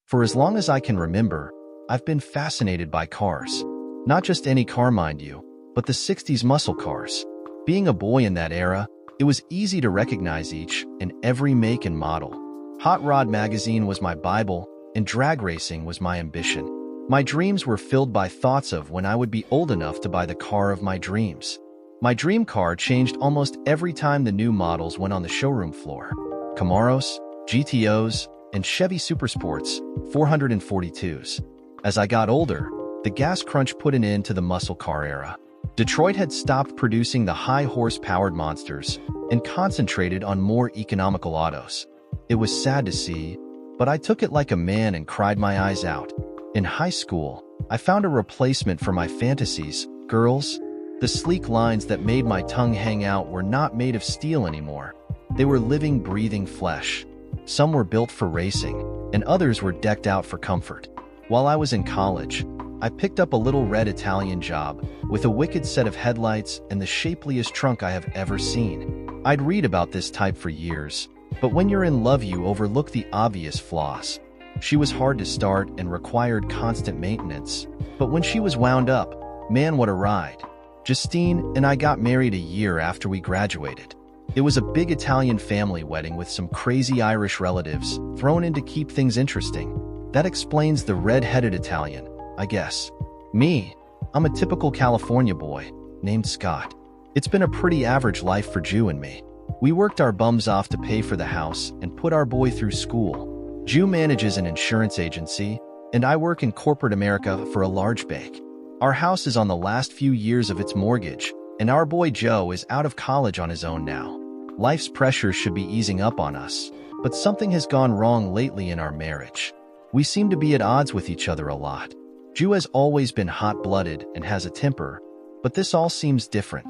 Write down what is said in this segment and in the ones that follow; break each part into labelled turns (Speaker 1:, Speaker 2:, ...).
Speaker 1: For as long as I can remember, I've been fascinated by cars. Not just any car, mind you, but the 60s muscle cars. Being a boy in that era, it was easy to recognize each and every make and model. Hot Rod magazine was my Bible, and drag racing was my ambition. My dreams were filled by thoughts of when I would be old enough to buy the car of my dreams. My dream car changed almost every time the new models went on the showroom floor. Camaros, GTOs, and Chevy Supersports 442s. As I got older, the gas crunch put an end to the muscle car era. Detroit had stopped producing the high-horse-powered monsters and concentrated on more economical autos. It was sad to see, but I took it like a man and cried my eyes out. In high school, I found a replacement for my fantasies, girls. The sleek lines that made my tongue hang out were not made of steel anymore. They were living, breathing flesh. Some were built for racing, and others were decked out for comfort. While I was in college, I picked up a little red Italian job with a wicked set of headlights and the shapeliest trunk I have ever seen. I'd read about this type for years, but when you're in love you overlook the obvious flaws. She was hard to start and required constant maintenance, but when she was wound up, man, what a ride. Justine and I got married a year after we graduated. It was a big Italian family wedding with some crazy Irish relatives thrown in to keep things interesting. That explains the red-headed Italian, I guess. Me, I'm a typical California boy, named Scott. It's been a pretty average life for Jew and me. We worked our bums off to pay for the house and put our boy through school. Jew manages an insurance agency, and I work in corporate America for a large bank. Our house is on the last few years of its mortgage, and our boy Joe is out of college on his own now. Life's pressures should be easing up on us, but something has gone wrong lately in our marriage. We seem to be at odds with each other a lot. Jew has always been hot-blooded and has a temper, but this all seems different.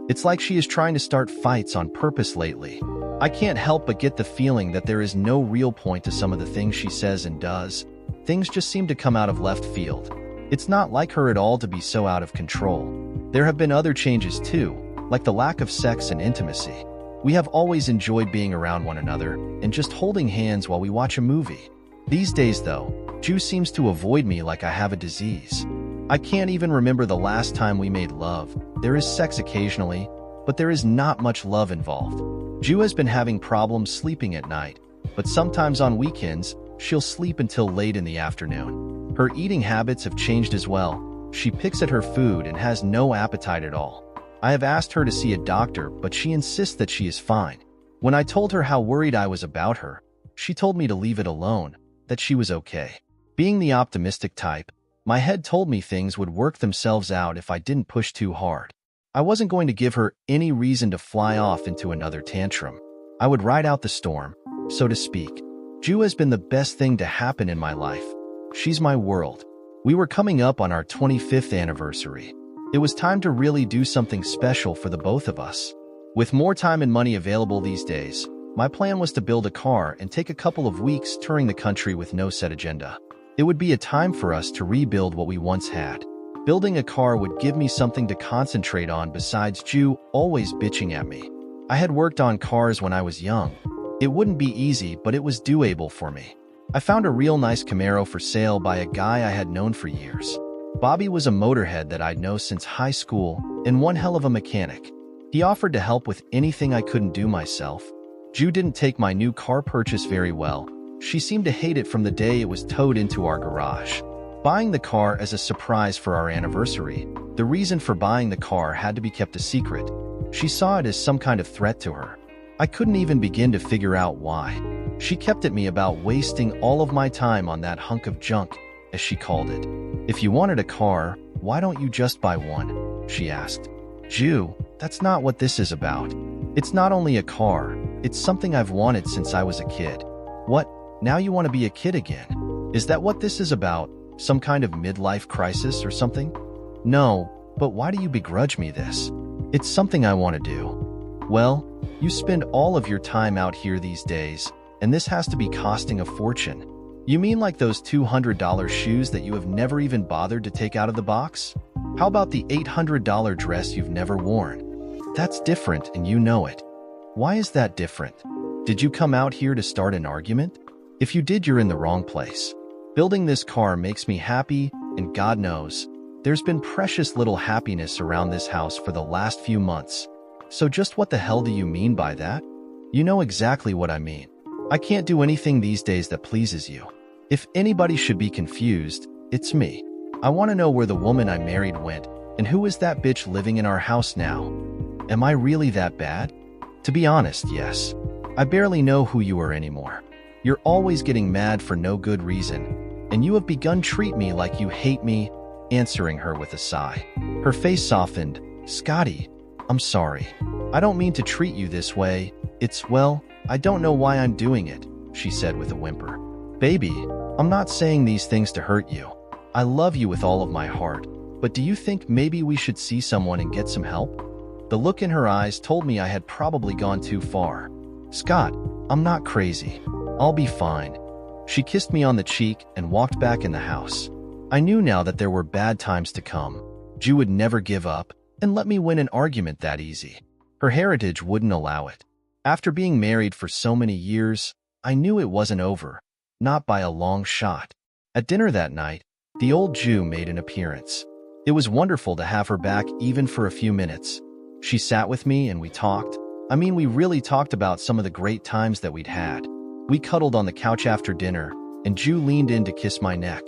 Speaker 1: It's like she is trying to start fights on purpose lately. I can't help but get the feeling that there is no real point to some of the things she says and does. Things just seem to come out of left field. It's not like her at all to be so out of control. There have been other changes too, like the lack of sex and intimacy. We have always enjoyed being around one another and just holding hands while we watch a movie. These days though, Jew seems to avoid me like I have a disease. I can't even remember the last time we made love. There is sex occasionally, but there is not much love involved. Jew has been having problems sleeping at night, but sometimes on weekends, she'll sleep until late in the afternoon. Her eating habits have changed as well. She picks at her food and has no appetite at all. I have asked her to see a doctor, but she insists that she is fine. When I told her how worried I was about her, she told me to leave it alone, that she was okay. Being the optimistic type, my head told me things would work themselves out if I didn't push too hard. I wasn't going to give her any reason to fly off into another tantrum. I would ride out the storm, so to speak. Jew has been the best thing to happen in my life. She's my world. We were coming up on our 25th anniversary. It was time to really do something special for the both of us. With more time and money available these days, my plan was to build a car and take a couple of weeks touring the country with no set agenda. It would be a time for us to rebuild what we once had. Building a car would give me something to concentrate on besides Jew always bitching at me. I had worked on cars when I was young. It wouldn't be easy, but it was doable for me. I found a real nice Camaro for sale by a guy I had known for years. Bobby was a motorhead that I'd known since high school and one hell of a mechanic. He offered to help with anything I couldn't do myself. Jew didn't take my new car purchase very well. She seemed to hate it from the day it was towed into our garage. Buying the car as a surprise for our anniversary, the reason for buying the car had to be kept a secret. She saw it as some kind of threat to her. I couldn't even begin to figure out why. She kept at me about wasting all of my time on that hunk of junk, as she called it. If you wanted a car, why don't you just buy one? She asked. Jew, that's not what this is about. It's not only a car, it's something I've wanted since I was a kid. What? Now you want to be a kid again? Is that what this is about? Some kind of midlife crisis or something? No, but why do you begrudge me this? It's something I want to do. Well, you spend all of your time out here these days, and this has to be costing a fortune. You mean like those $200 shoes that you have never even bothered to take out of the box? How about the $800 dress you've never worn? That's different and you know it. Why is that different? Did you come out here to start an argument? If you did, you're in the wrong place. Building this car makes me happy, and God knows, there's been precious little happiness around this house for the last few months. So just what the hell do you mean by that? You know exactly what I mean. I can't do anything these days that pleases you. If anybody should be confused, it's me. I want to know where the woman I married went, and who is that bitch living in our house now? Am I really that bad? To be honest, yes. I barely know who you are anymore. You're always getting mad for no good reason, and you have begun treat me like you hate me, answering her with a sigh. Her face softened. Scotty, I'm sorry. I don't mean to treat you this way. Well, I don't know why I'm doing it, she said with a whimper. Baby, I'm not saying these things to hurt you. I love you with all of my heart, but do you think maybe we should see someone and get some help? The look in her eyes told me I had probably gone too far. Scott, I'm not crazy. I'll be fine. She kissed me on the cheek and walked back in the house. I knew now that there were bad times to come. Ju would never give up and let me win an argument that easy. Her heritage wouldn't allow it. After being married for so many years, I knew it wasn't over, not by a long shot. At dinner that night, the old Jew made an appearance. It was wonderful to have her back even for a few minutes. She sat with me and we talked. We really talked about some of the great times that we'd had. We cuddled on the couch after dinner, and Ju leaned in to kiss my neck.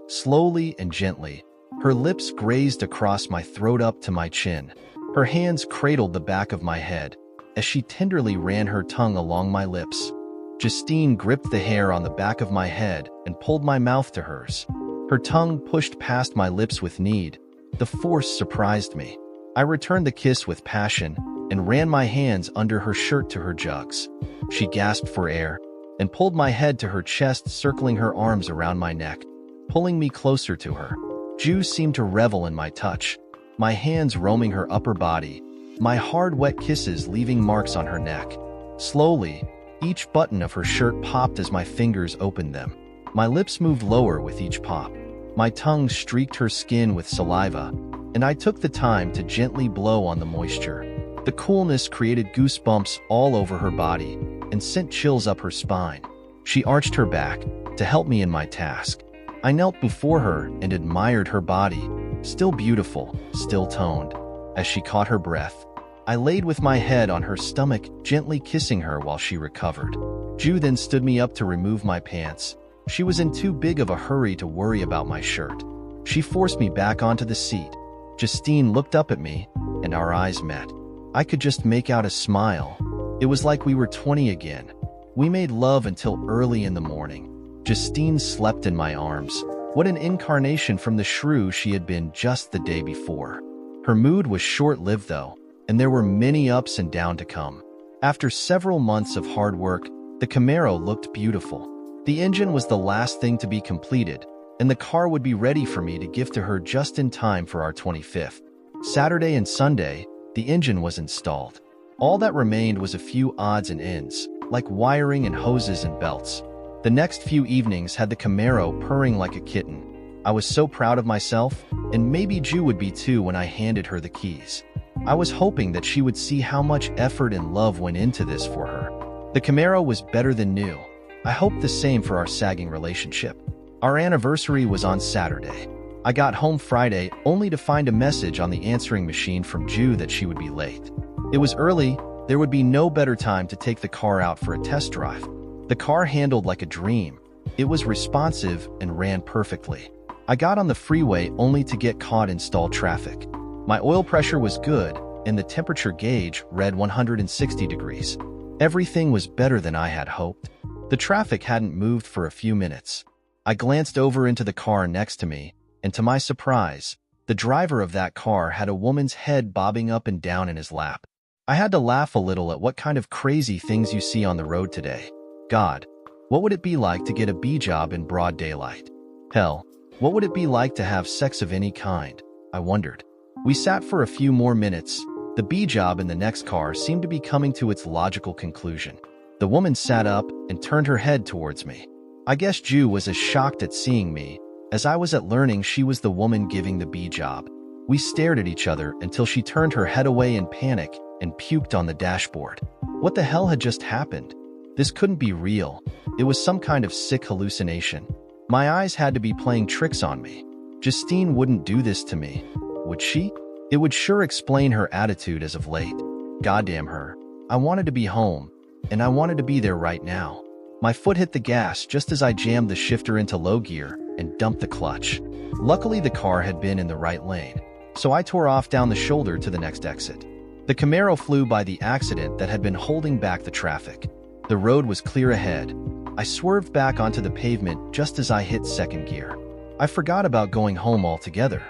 Speaker 1: Slowly and gently, her lips grazed across my throat up to my chin. Her hands cradled the back of my head as she tenderly ran her tongue along my lips. Justine gripped the hair on the back of my head and pulled my mouth to hers. Her tongue pushed past my lips with need. The force surprised me. I returned the kiss with passion and ran my hands under her shirt to her jugs. She gasped for air and pulled my head to her chest, circling her arms around my neck, pulling me closer to her. Ju seemed to revel in my touch, my hands roaming her upper body, my hard, wet kisses leaving marks on her neck. Slowly, each button of her shirt popped as my fingers opened them. My lips moved lower with each pop. My tongue streaked her skin with saliva, and I took the time to gently blow on the moisture. The coolness created goosebumps all over her body and sent chills up her spine. She arched her back to help me in my task. I knelt before her and admired her body, still beautiful, still toned. As she caught her breath, I laid with my head on her stomach, gently kissing her while she recovered. Ju then stood me up to remove my pants. She was in too big of a hurry to worry about my shirt. She forced me back onto the seat. Justine looked up at me, and our eyes met. I could just make out a smile. It was like we were 20 again. We made love until early in the morning. Justine slept in my arms. What an incarnation from the shrew she had been just the day before. Her mood was short-lived though, and there were many ups and downs to come. After several months of hard work, the Camaro looked beautiful. The engine was the last thing to be completed, and the car would be ready for me to give to her just in time for our 25th. Saturday and Sunday, the engine was installed. All that remained was a few odds and ends, like wiring and hoses and belts. The next few evenings had the Camaro purring like a kitten. I was so proud of myself, and maybe Ju would be too when I handed her the keys. I was hoping that she would see how much effort and love went into this for her. The Camaro was better than new. I hoped the same for our sagging relationship. Our anniversary was on Saturday. I got home Friday only to find a message on the answering machine from Ju that she would be late. It was early. There would be no better time to take the car out for a test drive. The car handled like a dream. It was responsive and ran perfectly. I got on the freeway only to get caught in stalled traffic. My oil pressure was good, and the temperature gauge read 160 degrees. Everything was better than I had hoped. The traffic hadn't moved for a few minutes. I glanced over into the car next to me, and to my surprise, the driver of that car had a woman's head bobbing up and down in his lap. I had to laugh a little at what kind of crazy things you see on the road today. God, what would it be like to get a B job in broad daylight? Hell, what would it be like to have sex of any kind? I wondered. We sat for a few more minutes. The B job in the next car seemed to be coming to its logical conclusion. The woman sat up and turned her head towards me. I guess Ju was as shocked at seeing me as I was at learning she was the woman giving the B job. We stared at each other until she turned her head away in panic and puked on the dashboard. What the hell had just happened? This couldn't be real. It was some kind of sick hallucination. My eyes had to be playing tricks on me. Justine wouldn't do this to me, would she? It would sure explain her attitude as of late. Goddamn her. I wanted to be home, and I wanted to be there right now. My foot hit the gas just as I jammed the shifter into low gear and dumped the clutch. Luckily, the car had been in the right lane, so I tore off down the shoulder to the next exit. The Camaro flew by the accident that had been holding back the traffic. The road was clear ahead. I swerved back onto the pavement just as I hit second gear. I forgot about going home altogether.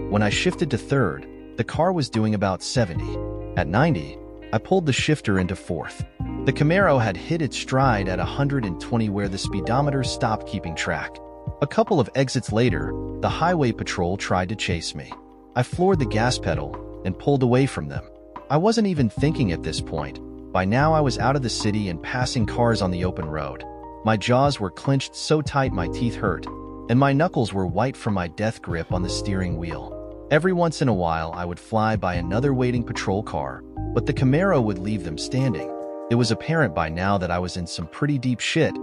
Speaker 1: When I shifted to third, the car was doing about 70. At 90, I pulled the shifter into fourth. The Camaro had hit its stride at 120 where the speedometer stopped keeping track. A couple of exits later, the highway patrol tried to chase me. I floored the gas pedal and pulled away from them. I wasn't even thinking at this point. By now I was out of the city and passing cars on the open road. My jaws were clenched so tight my teeth hurt, and my knuckles were white from my death grip on the steering wheel. Every once in a while I would fly by another waiting patrol car, but the Camaro would leave them standing. It was apparent by now that I was in some pretty deep shit,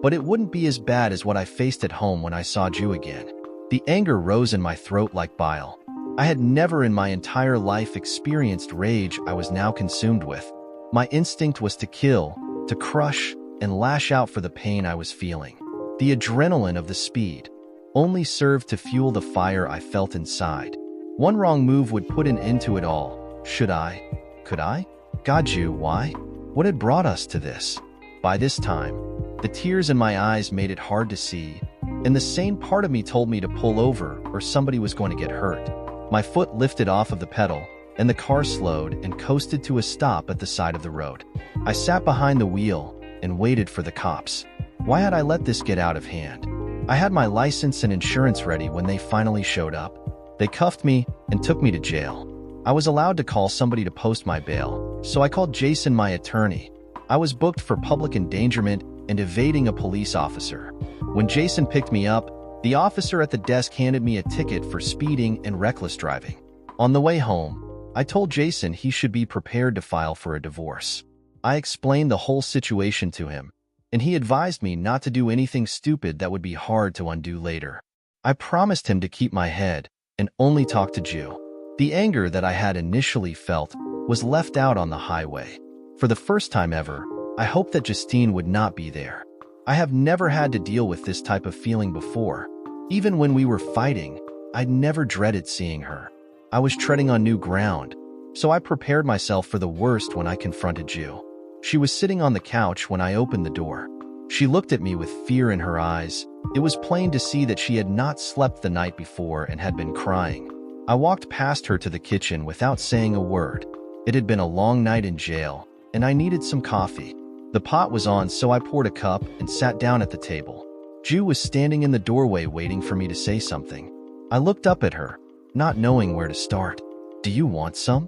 Speaker 1: but it wouldn't be as bad as what I faced at home when I saw Ju again. The anger rose in my throat like bile. I had never in my entire life experienced rage I was now consumed with. My instinct was to kill, to crush, and lash out for the pain I was feeling. The adrenaline of the speed only served to fuel the fire I felt inside. One wrong move would put an end to it all. Should I? Could I? God, Ju, why? What had brought us to this? By this time, the tears in my eyes made it hard to see, and the sane part of me told me to pull over or somebody was going to get hurt. My foot lifted off of the pedal, and the car slowed and coasted to a stop at the side of the road. I sat behind the wheel and waited for the cops. Why had I let this get out of hand? I had my license and insurance ready when they finally showed up. They cuffed me and took me to jail. I was allowed to call somebody to post my bail, so I called Jason, my attorney. I was booked for public endangerment and evading a police officer. When Jason picked me up, the officer at the desk handed me a ticket for speeding and reckless driving. On the way home, I told Jason he should be prepared to file for a divorce. I explained the whole situation to him, and he advised me not to do anything stupid that would be hard to undo later. I promised him to keep my head and only talk to Ju. The anger that I had initially felt was left out on the highway. For the first time ever, I hoped that Justine would not be there. I have never had to deal with this type of feeling before. Even when we were fighting, I'd never dreaded seeing her. I was treading on new ground, so I prepared myself for the worst when I confronted Ju. She was sitting on the couch when I opened the door. She looked at me with fear in her eyes. It was plain to see that she had not slept the night before and had been crying. I walked past her to the kitchen without saying a word. It had been a long night in jail, and I needed some coffee. The pot was on, so I poured a cup and sat down at the table. Ju was standing in the doorway waiting for me to say something. I looked up at her, not knowing where to start. "Do you want some?"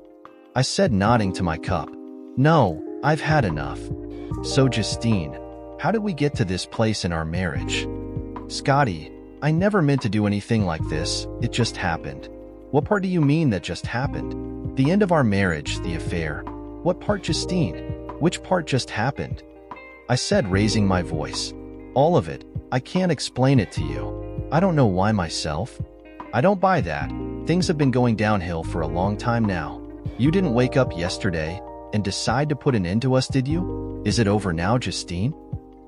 Speaker 1: I said, nodding to my cup. "No, I've had enough." "So Justine, how did we get to this place in our marriage?" "Scotty, I never meant to do anything like this. It just happened." "What part do you mean that just happened?" "The end of our marriage, the affair." "What part, Justine? Which part just happened?" I said, raising my voice. "All of it. I can't explain it to you. I don't know why myself." "I don't buy that. Things have been going downhill for a long time now. You didn't wake up yesterday and decide to put an end to us, did you? Is it over now, Justine?"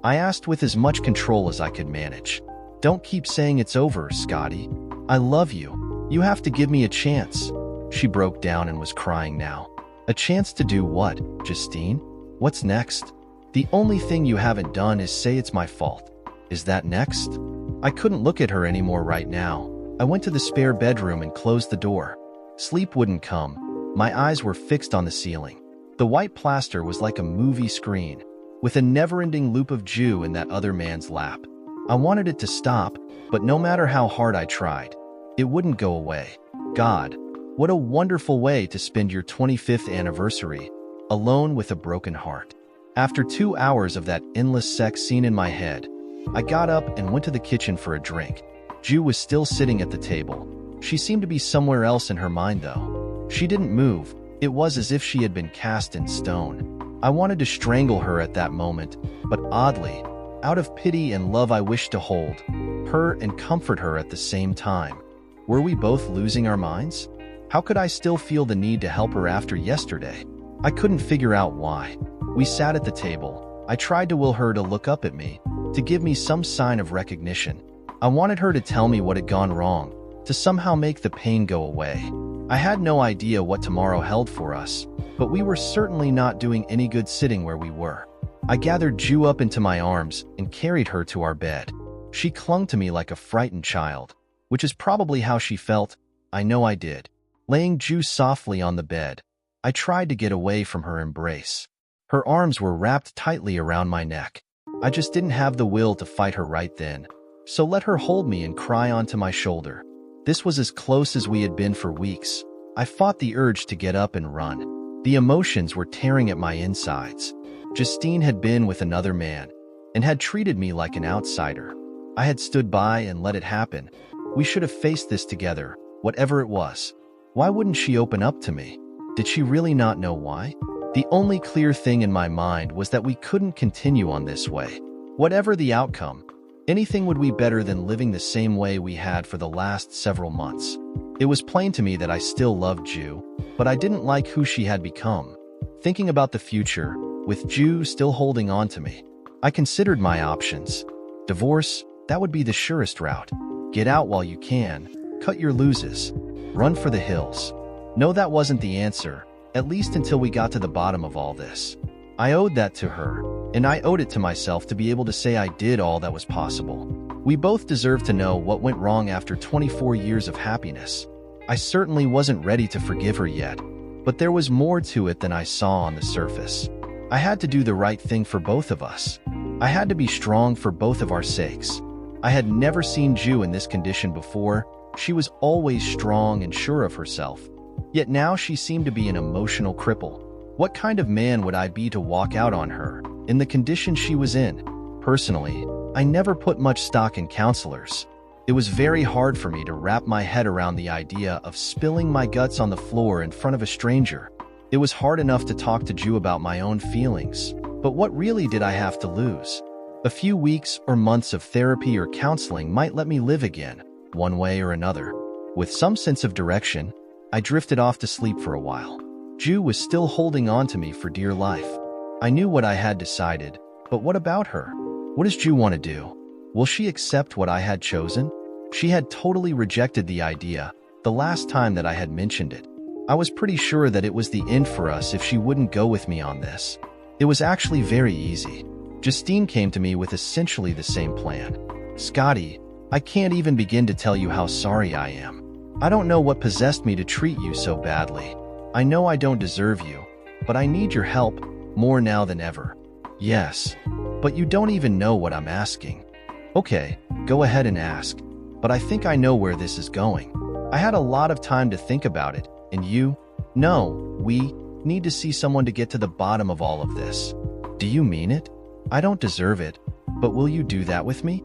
Speaker 1: I asked with as much control as I could manage. "Don't keep saying it's over, Scotty. I love you. You have to give me a chance." She broke down and was crying now. "A chance to do what, Justine? What's next? The only thing you haven't done is say it's my fault. Is that next?" I couldn't look at her anymore right now. I went to the spare bedroom and closed the door. Sleep wouldn't come. My eyes were fixed on the ceiling. The white plaster was like a movie screen, with a never-ending loop of Ju in that other man's lap. I wanted it to stop, but no matter how hard I tried, it wouldn't go away. God, what a wonderful way to spend your 25th anniversary, alone with a broken heart. After 2 hours of that endless sex scene in my head, I got up and went to the kitchen for a drink. Ju was still sitting at the table. She seemed to be somewhere else in her mind, though. She didn't move. It was as if she had been cast in stone. I wanted to strangle her at that moment, but oddly, Out of pity and love, I wished to hold her and comfort her at the same time. Were we both losing our minds? How could I still feel the need to help her after yesterday? I couldn't figure out why. We sat at the table. I tried to will her to look up at me, to give me some sign of recognition. I wanted her to tell me what had gone wrong, to somehow make the pain go away. I had no idea what tomorrow held for us, but we were certainly not doing any good sitting where we were. I gathered Ju up into my arms and carried her to our bed. She clung to me like a frightened child, which is probably how she felt. I know I did. Laying Ju softly on the bed, I tried to get away from her embrace. Her arms were wrapped tightly around my neck. I just didn't have the will to fight her right then, so let her hold me and cry onto my shoulder. This was as close as we had been for weeks. I fought the urge to get up and run. The emotions were tearing at my insides. Justine had been with another man and had treated me like an outsider. I had stood by and let it happen. We should have faced this together, whatever it was. Why wouldn't she open up to me? Did she really not know why? The only clear thing in my mind was that we couldn't continue on this way. Whatever the outcome, anything would be better than living the same way we had for the last several months. It was plain to me that I still loved Ju, but I didn't like who she had become. Thinking about the future, with Ju still holding on to me, I considered my options. Divorce, that would be the surest route. Get out while you can, cut your losses, run for the hills. No, that wasn't the answer, at least until we got to the bottom of all this. I owed that to her, and I owed it to myself to be able to say I did all that was possible. We both deserved to know what went wrong after 24 years of happiness. I certainly wasn't ready to forgive her yet, but there was more to it than I saw on the surface. I had to do the right thing for both of us. I had to be strong for both of our sakes. I had never seen Ju in this condition before. She was always strong and sure of herself. Yet now she seemed to be an emotional cripple. What kind of man would I be to walk out on her, in the condition she was in? Personally, I never put much stock in counselors. It was very hard for me to wrap my head around the idea of spilling my guts on the floor in front of a stranger. It was hard enough to talk to Ju about my own feelings, but what really did I have to lose? A few weeks or months of therapy or counseling might let me live again, one way or another. With some sense of direction, I drifted off to sleep for a while. Ju was still holding on to me for dear life. I knew what I had decided, but what about her? What does Ju want to do? Will she accept what I had chosen? She had totally rejected the idea the last time that I had mentioned it. I was pretty sure that it was the end for us if she wouldn't go with me on this. It was actually very easy. Justine came to me with essentially the same plan. Scotty, I can't even begin to tell you how sorry I am. I don't know what possessed me to treat you so badly. I know I don't deserve you, but I need your help more now than ever. Yes, but you don't even know what I'm asking. Okay, go ahead and ask, but I think I know where this is going. I had a lot of time to think about it, and we need to see someone to get to the bottom of all of this. Do you mean it? I don't deserve it, but will you do that with me?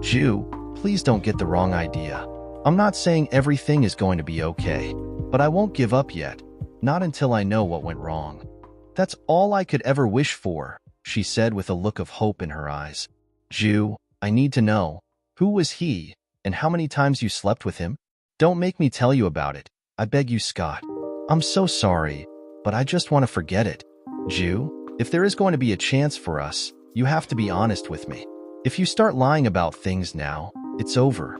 Speaker 1: Ju, please don't get the wrong idea. I'm not saying everything is going to be okay, but I won't give up yet, not until I know what went wrong. That's all I could ever wish for, she said with a look of hope in her eyes. Ju, I need to know, who was he, and how many times you slept with him? Don't make me tell you about it. I beg you, Scott. I'm so sorry, but I just want to forget it. Ju, if there is going to be a chance for us, you have to be honest with me. If you start lying about things now, it's over.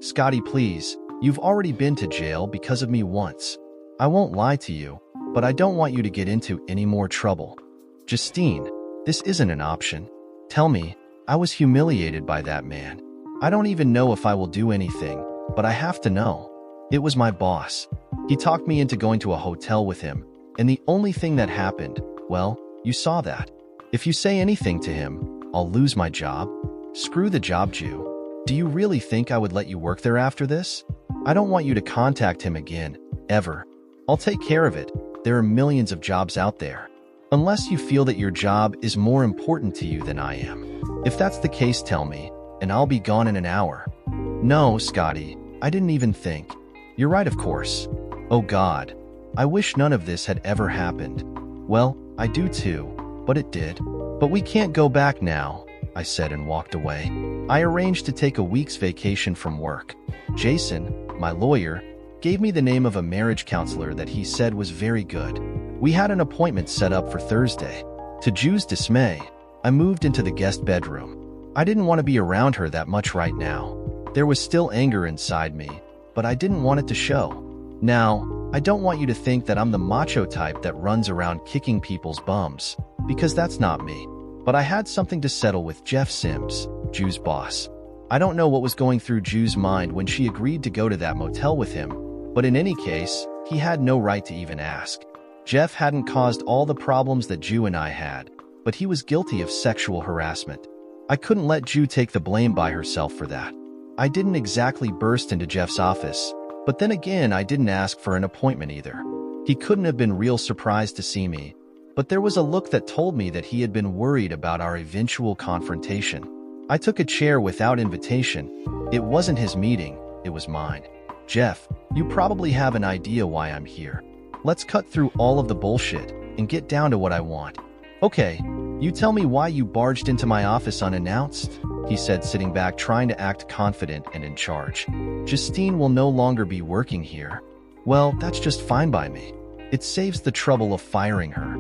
Speaker 1: Scotty, please, you've already been to jail because of me once. I won't lie to you, but I don't want you to get into any more trouble. Justine, this isn't an option. Tell me, I was humiliated by that man. I don't even know if I will do anything, but I have to know. It was my boss. He talked me into going to a hotel with him, and the only thing that happened, well, you saw that. If you say anything to him, I'll lose my job. Screw the job, Ju. Do you really think I would let you work there after this? I don't want you to contact him again, ever. I'll take care of it. There are millions of jobs out there. Unless you feel that your job is more important to you than I am. If that's the case, tell me, and I'll be gone in an hour. No, Scotty, I didn't even think. You're right, of course. Oh God, I wish none of this had ever happened. Well, I do too, but it did. But we can't go back now. I said and walked away. I arranged to take a week's vacation from work. Jason, my lawyer, gave me the name of a marriage counselor that he said was very good. We had an appointment set up for Thursday. To Ju's dismay, I moved into the guest bedroom. I didn't want to be around her that much right now. There was still anger inside me, but I didn't want it to show. Now, I don't want you to think that I'm the macho type that runs around kicking people's bums, because that's not me. But I had something to settle with Jeff Sims, Ju's boss. I don't know what was going through Ju's mind when she agreed to go to that motel with him, but in any case, he had no right to even ask. Jeff hadn't caused all the problems that Ju and I had, but he was guilty of sexual harassment. I couldn't let Ju take the blame by herself for that. I didn't exactly burst into Jeff's office, but then again I didn't ask for an appointment either. He couldn't have been real surprised to see me, but there was a look that told me that he had been worried about our eventual confrontation. I took a chair without invitation. It wasn't his meeting, it was mine. Jeff, you probably have an idea why I'm here. Let's cut through all of the bullshit and get down to what I want. Okay, you tell me why you barged into my office unannounced, he said, sitting back trying to act confident and in charge. Justine will no longer be working here. Well, that's just fine by me. It saves the trouble of firing her.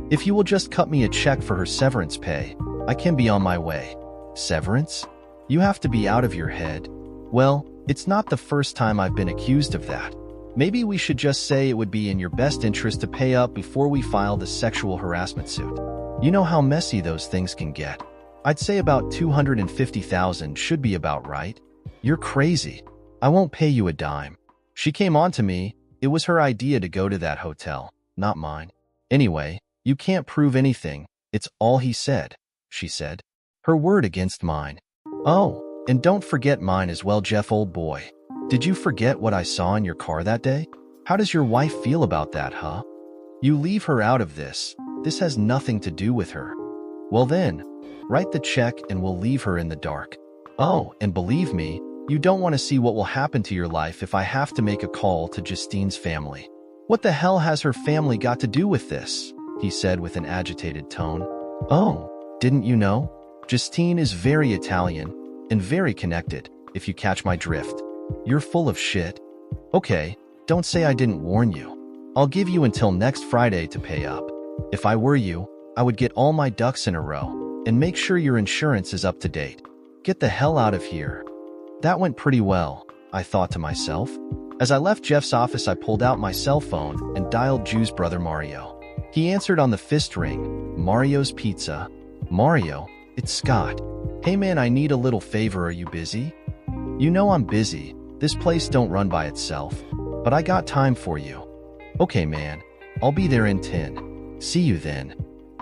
Speaker 1: If you will just cut me a check for her severance pay, I can be on my way. Severance? You have to be out of your head. Well, it's not the first time I've been accused of that. Maybe we should just say it would be in your best interest to pay up before we file the sexual harassment suit. You know how messy those things can get. I'd say about $250,000 should be about right. You're crazy. I won't pay you a dime. She came on to me. It was her idea to go to that hotel, not mine. Anyway, you can't prove anything. It's all he said, she said. Her word against mine. Oh, and don't forget mine as well, Jeff, old boy. Did you forget what I saw in your car that day? How does your wife feel about that, huh? You leave her out of this. This has nothing to do with her. Well then, write the check and we'll leave her in the dark. Oh, and believe me, you don't want to see what will happen to your life if I have to make a call to Justine's family. What the hell has her family got to do with this? He said with an agitated tone. Oh, didn't you know? Justine is very Italian and very connected, if you catch my drift. You're full of shit. Okay, don't say I didn't warn you. I'll give you until next Friday to pay up. If I were you, I would get all my ducks in a row and make sure your insurance is up to date. Get the hell out of here. That went pretty well, I thought to myself. As I left Jeff's office, I pulled out my cell phone and dialed Ju's brother Mario. He answered on the fist ring. Mario's Pizza. Mario, it's Scott. Hey man, I need a little favor. Are you busy? You know I'm busy. This place don't run by itself. But I got time for you. Okay man, I'll be there in 10. See you then.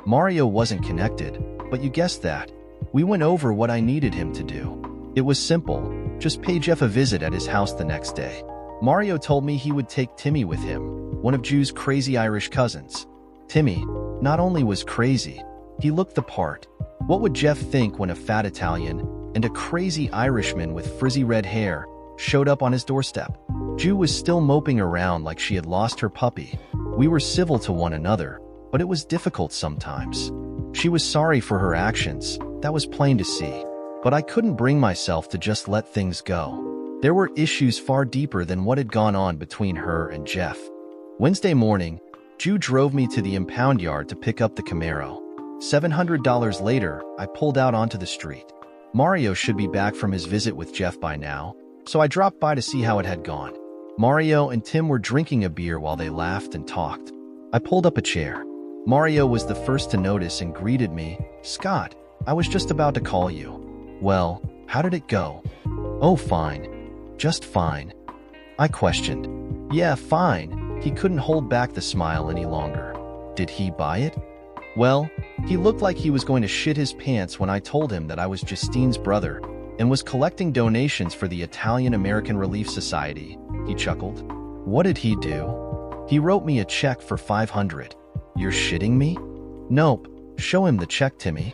Speaker 1: Mario wasn't connected, but you guessed that. We went over what I needed him to do. It was simple. Just pay Jeff a visit at his house the next day. Mario told me he would take Timmy with him, one of Ju's crazy Irish cousins. Timmy not only was crazy, he looked the part. What would Jeff think when a fat Italian and a crazy Irishman with frizzy red hair showed up on his doorstep? Ju was still moping around like she had lost her puppy. We were civil to one another, but it was difficult sometimes. She was sorry for her actions, that was plain to see. But I couldn't bring myself to just let things go. There were issues far deeper than what had gone on between her and Jeff. Wednesday morning, Ju drove me to the impound yard to pick up the Camaro. $700 later, I pulled out onto the street. Mario should be back from his visit with Jeff by now, so I dropped by to see how it had gone. Mario and Tim were drinking a beer while they laughed and talked. I pulled up a chair. Mario was the first to notice and greeted me. Scott, I was just about to call you. Well, how did it go? Oh, fine. Just fine. I questioned. Yeah, fine. He couldn't hold back the smile any longer. Did he buy it? Well, he looked like he was going to shit his pants when I told him that I was Justine's brother and was collecting donations for the Italian-American Relief Society. He chuckled. What did he do? He wrote me a check for $500. You're shitting me? Nope. Show him the check, Timmy.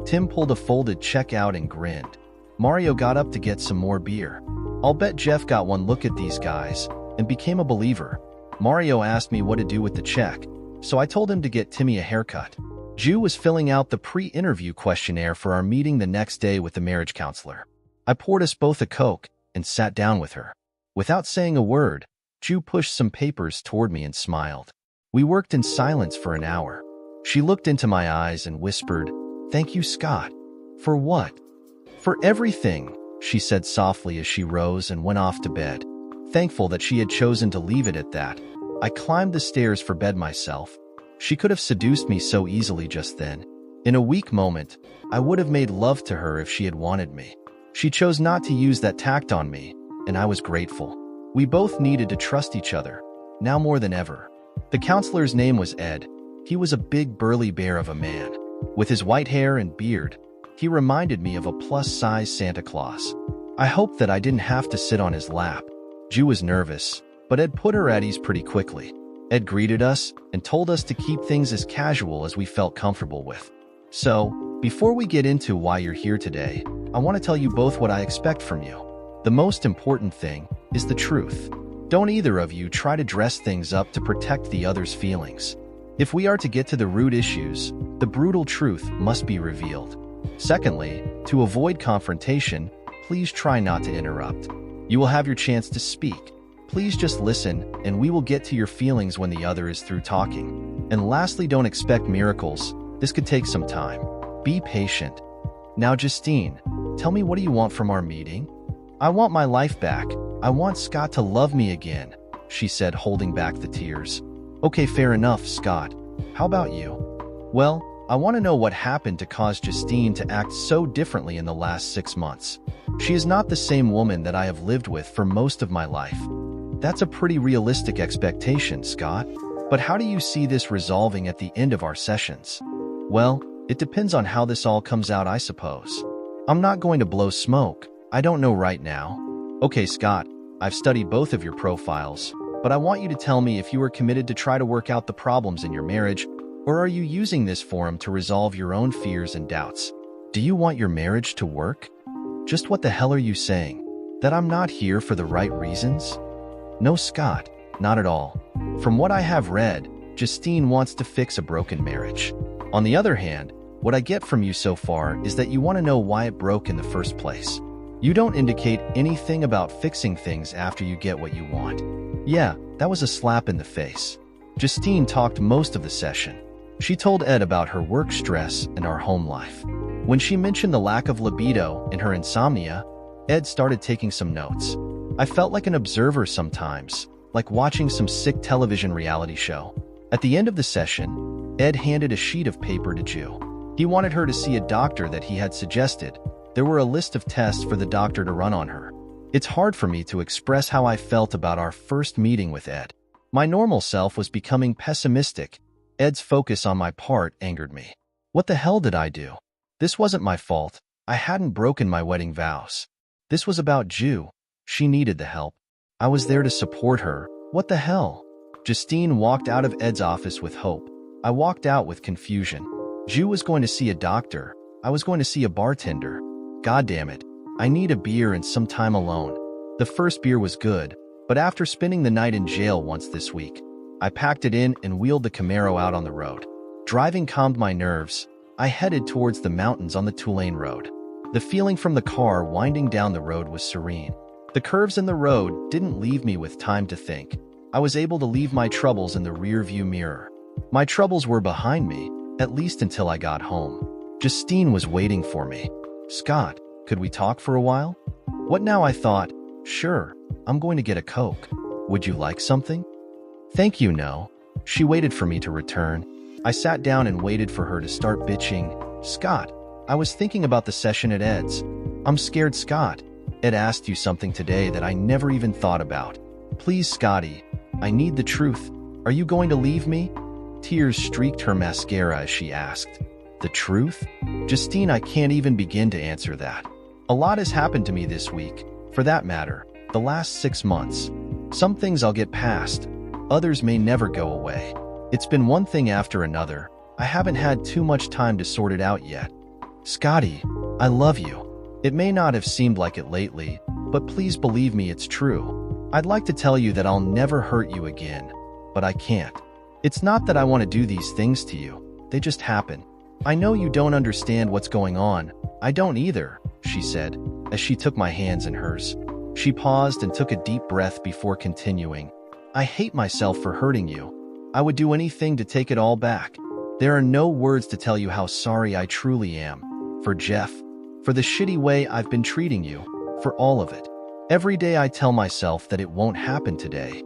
Speaker 1: Tim pulled a folded check out and grinned. Mario got up to get some more beer. I'll bet Jeff got one look at these guys and became a believer. Mario asked me what to do with the check, so I told him to get Timmy a haircut. Ju was filling out the pre-interview questionnaire for our meeting the next day with the marriage counselor. I poured us both a Coke and sat down with her. Without saying a word, Ju pushed some papers toward me and smiled. We worked in silence for an hour. She looked into my eyes and whispered, "Thank you, Scott." "For what?" "For everything," she said softly as she rose and went off to bed. Thankful that she had chosen to leave it at that, I climbed the stairs for bed myself. She could have seduced me so easily just then. In a weak moment, I would have made love to her if she had wanted me. She chose not to use that tact on me, and I was grateful. We both needed to trust each other, now more than ever. The counselor's name was Ed. He was a big burly bear of a man. With his white hair and beard, he reminded me of a plus-size Santa Claus. I hoped that I didn't have to sit on his lap. Ju was nervous, but Ed put her at ease pretty quickly. Ed greeted us and told us to keep things as casual as we felt comfortable with. So, before we get into why you're here today, I want to tell you both what I expect from you. The most important thing is the truth. Don't either of you try to dress things up to protect the other's feelings. If we are to get to the root issues, the brutal truth must be revealed. Secondly, to avoid confrontation, please try not to interrupt. You will have your chance to speak. Please just listen, and we will get to your feelings when the other is through talking. And lastly, don't expect miracles. This could take some time. Be patient. Now, Justine, tell me, what do you want from our meeting? I want my life back. I want Scott to love me again, she said, holding back the tears. Okay, fair enough, Scott. How about you? Well, I want to know what happened to cause Justine to act so differently in the last 6 months. She is not the same woman that I have lived with for most of my life. That's a pretty realistic expectation, Scott. But how do you see this resolving at the end of our sessions? Well, it depends on how this all comes out, I suppose. I'm not going to blow smoke. I don't know right now. Okay, Scott, I've studied both of your profiles, but I want you to tell me if you are committed to try to work out the problems in your marriage, or are you using this forum to resolve your own fears and doubts? Do you want your marriage to work? Just what the hell are you saying? That I'm not here for the right reasons? No, Scott, not at all. From what I have read, Justine wants to fix a broken marriage. On the other hand, what I get from you so far is that you want to know why it broke in the first place. You don't indicate anything about fixing things after you get what you want. Yeah, that was a slap in the face. Justine talked most of the session. She told Ed about her work stress and our home life. When she mentioned the lack of libido and her insomnia, Ed started taking some notes. I felt like an observer sometimes, like watching some sick television reality show. At the end of the session, Ed handed a sheet of paper to Ju. He wanted her to see a doctor that he had suggested. There were a list of tests for the doctor to run on her. It's hard for me to express how I felt about our first meeting with Ed. My normal self was becoming pessimistic. Ed's focus on my part angered me. What the hell did I do? This wasn't my fault. I hadn't broken my wedding vows. This was about Ju. She needed the help. I was there to support her. What the hell? Justine walked out of Ed's office with hope. I walked out with confusion. Ju was going to see a doctor. I was going to see a bartender. God damn it. I need a beer and some time alone. The first beer was good, but after spending the night in jail once this week, I packed it in and wheeled the Camaro out on the road. Driving calmed my nerves. I headed towards the mountains on the Tulane Road. The feeling from the car winding down the road was serene. The curves in the road didn't leave me with time to think. I was able to leave my troubles in the rear-view mirror. My troubles were behind me, at least until I got home. Justine was waiting for me. Scott, could we talk for a while? What now? I thought. Sure, I'm going to get a Coke. Would you like something? Thank you, no. She waited for me to return. I sat down and waited for her to start bitching. Scott, I was thinking about the session at Ed's. I'm scared, Scott. Ed asked you something today that I never even thought about. Please, Scotty, I need the truth. Are you going to leave me? Tears streaked her mascara as she asked. The truth? Justine, I can't even begin to answer that. A lot has happened to me this week. For that matter, the last 6 months. Some things I'll get past. Others may never go away. It's been one thing after another. I haven't had too much time to sort it out yet. Scotty, I love you. It may not have seemed like it lately, but please believe me, it's true. I'd like to tell you that I'll never hurt you again, but I can't. It's not that I want to do these things to you. They just happen. I know you don't understand what's going on. I don't either, she said, as she took my hands in hers. She paused and took a deep breath before continuing. I hate myself for hurting you. I would do anything to take it all back. There are no words to tell you how sorry I truly am. For Jeff, for the shitty way I've been treating you, for all of it. Every day I tell myself that it won't happen today.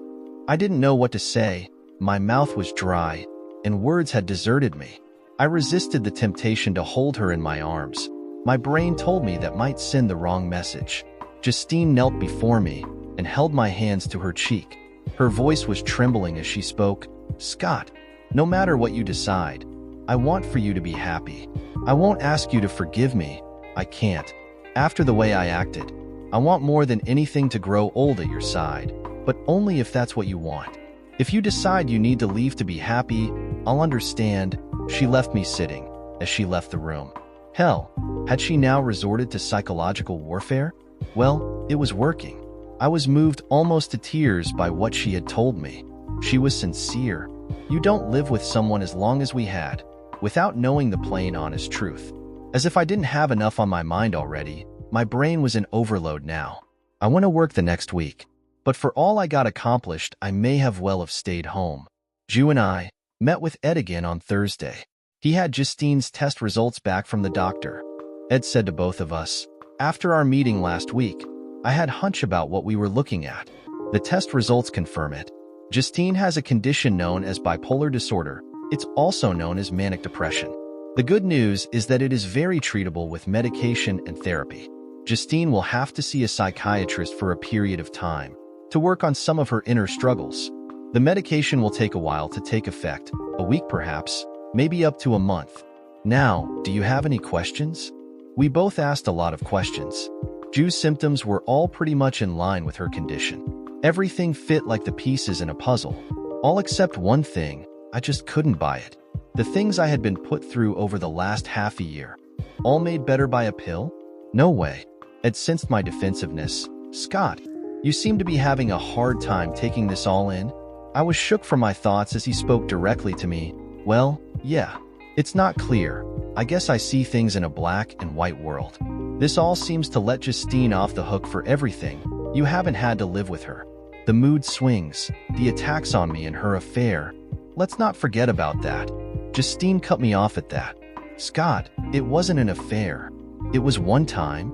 Speaker 1: I didn't know what to say. My mouth was dry, and words had deserted me. I resisted the temptation to hold her in my arms. My brain told me that might send the wrong message. Justine knelt before me and held my hands to her cheek. Her voice was trembling as she spoke. Scott, no matter what you decide, I want for you to be happy. I won't ask you to forgive me. I can't. After the way I acted, I want more than anything to grow old at your side, but only if that's what you want. If you decide you need to leave to be happy, I'll understand. She left me sitting as she left the room. Hell, had she now resorted to psychological warfare? Well, it was working. I was moved almost to tears by what she had told me. She was sincere. You don't live with someone as long as we had, without knowing the plain, honest truth. As if I didn't have enough on my mind already, my brain was in overload now. I went to work the next week, but for all I got accomplished, I may have well have stayed home. Ju and I met with Ed again on Thursday. He had Justine's test results back from the doctor. Ed said to both of us, after our meeting last week, I had hunch about what we were looking at. The test results confirm it. Justine has a condition known as bipolar disorder. It's also known as manic depression. The good news is that it is very treatable with medication and therapy. Justine will have to see a psychiatrist for a period of time to work on some of her inner struggles. The medication will take a while to take effect, a week perhaps, maybe up to a month. Now, do you have any questions? We both asked a lot of questions. Ju's symptoms were all pretty much in line with her condition. Everything fit like the pieces in a puzzle. All except one thing, I just couldn't buy it. The things I had been put through over the last half a year. All made better by a pill? No way. Ed sensed my defensiveness. Scott, you seem to be having a hard time taking this all in. I was shook from my thoughts as he spoke directly to me. Well, yeah. It's not clear. I guess I see things in a black and white world. This all seems to let Justine off the hook for everything. You haven't had to live with her. The mood swings, the attacks on me and her affair. Let's not forget about that. Justine cut me off at that. Scott, it wasn't an affair. It was one time.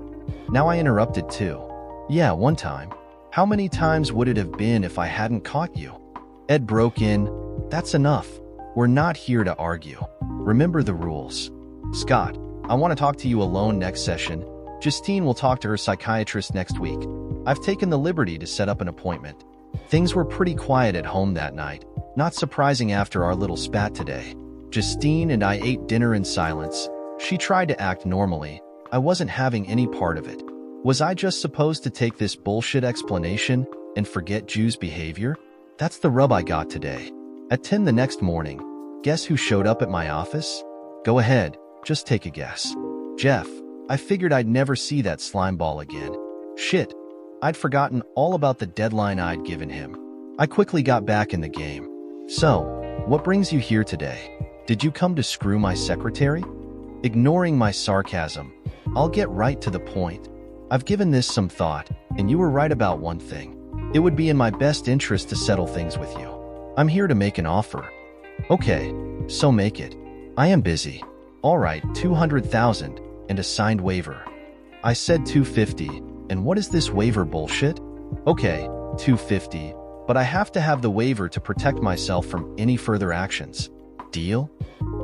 Speaker 1: Now I interrupted too. Yeah, one time. How many times would it have been if I hadn't caught you? Ed broke in. That's enough. We're not here to argue. Remember the rules. Scott, I want to talk to you alone next session. Justine will talk to her psychiatrist next week. I've taken the liberty to set up an appointment. Things were pretty quiet at home that night. Not surprising after our little spat today. Justine and I ate dinner in silence. She tried to act normally. I wasn't having any part of it. Was I just supposed to take this bullshit explanation and forget Ju's behavior? That's the rub I got today. At 10 the next morning, guess who showed up at my office? Go ahead, just take a guess. Jeff. I figured I'd never see that slimeball again. Shit, I'd forgotten all about the deadline I'd given him. I quickly got back in the game. So, what brings you here today? Did you come to screw my secretary? Ignoring my sarcasm, I'll get right to the point. I've given this some thought, and you were right about one thing. It would be in my best interest to settle things with you. I'm here to make an offer. Okay, so make it. I am busy. All right, 200,000 and a signed waiver. I said 250, and what is this waiver bullshit? Okay, 250, but I have to have the waiver to protect myself from any further actions. Deal?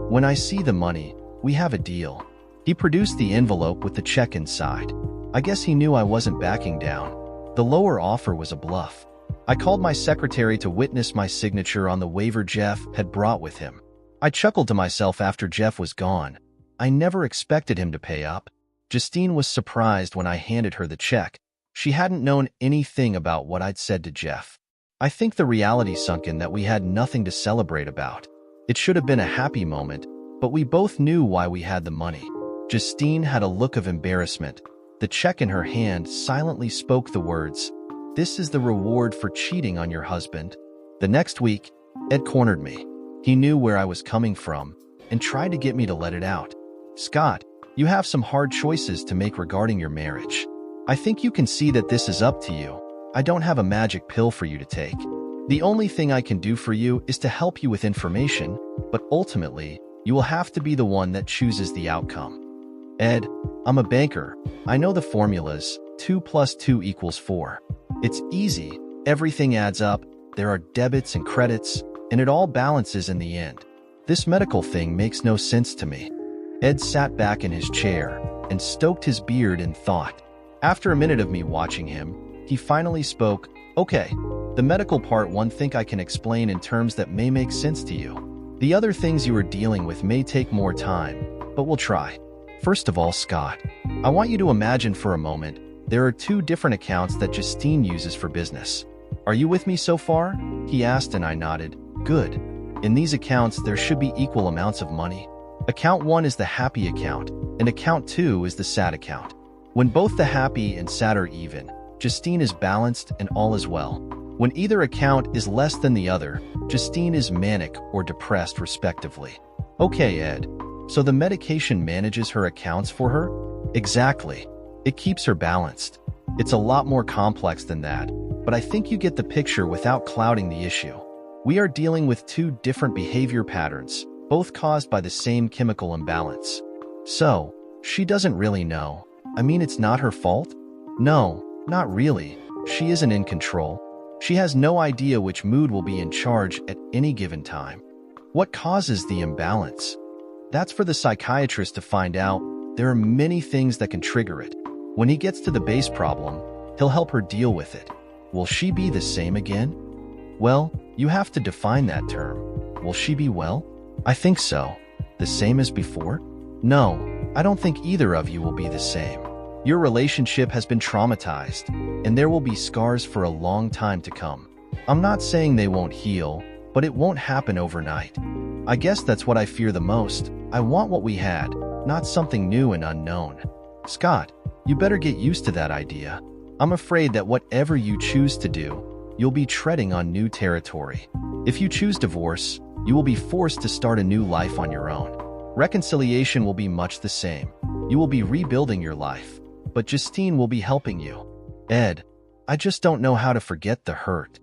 Speaker 1: When I see the money, we have a deal. He produced the envelope with the check inside. I guess he knew I wasn't backing down. The lower offer was a bluff. I called my secretary to witness my signature on the waiver Jeff had brought with him. I chuckled to myself after Jeff was gone. I never expected him to pay up. Justine was surprised when I handed her the check. She hadn't known anything about what I'd said to Jeff. I think the reality sunk in that we had nothing to celebrate about. It should have been a happy moment, but we both knew why we had the money. Justine had a look of embarrassment. The check in her hand silently spoke the words, "This is the reward for cheating on your husband." The next week, Ed cornered me. He knew where I was coming from. and tried to get me to let it out. Scott, you have some hard choices to make regarding your marriage. I think you can see that this is up to you. I don't have a magic pill for you to take. The only thing I can do for you is to help you with information, but ultimately, you will have to be the one that chooses the outcome. Ed, I'm a banker. I know the formulas. 2 + 2 = 4. It's easy. Everything adds up. There are debits and credits, and it all balances in the end. This medical thing makes no sense to me. Ed sat back in his chair and stroked his beard in thought. After a minute of me watching him, he finally spoke. Okay, the medical part one thing I can explain in terms that may make sense to you. The other things you are dealing with may take more time, but we'll try. First of all, Scott, I want you to imagine for a moment there are 2 different accounts that Justine uses for business. Are you with me so far? He asked and I nodded. Good. In these accounts, there should be equal amounts of money. Account 1 is the happy account, and account 2 is the sad account. When both the happy and sad are even, Justine is balanced and all is well. When either account is less than the other, Justine is manic or depressed respectively. Okay, Ed. So the medication manages her accounts for her? Exactly. It keeps her balanced. It's a lot more complex than that, but I think you get the picture without clouding the issue. We are dealing with 2 different behavior patterns, both caused by the same chemical imbalance. So, she doesn't really know. I mean, it's not her fault? No, not really. She isn't in control. She has no idea which mood will be in charge at any given time. What causes the imbalance? That's for the psychiatrist to find out. There are many things that can trigger it. When he gets to the base problem, he'll help her deal with it. Will she be the same again? Well, you have to define that term. Will she be well? I think so. The same as before? No, I don't think either of you will be the same. Your relationship has been traumatized, and there will be scars for a long time to come. I'm not saying they won't heal, but it won't happen overnight. I guess that's what I fear the most. I want what we had, not something new and unknown. Scott, you better get used to that idea. I'm afraid that whatever you choose to do, you'll be treading on new territory. If you choose divorce, you will be forced to start a new life on your own. Reconciliation will be much the same. You will be rebuilding your life, but Justine will be helping you. Ed, I just don't know how to forget the hurt.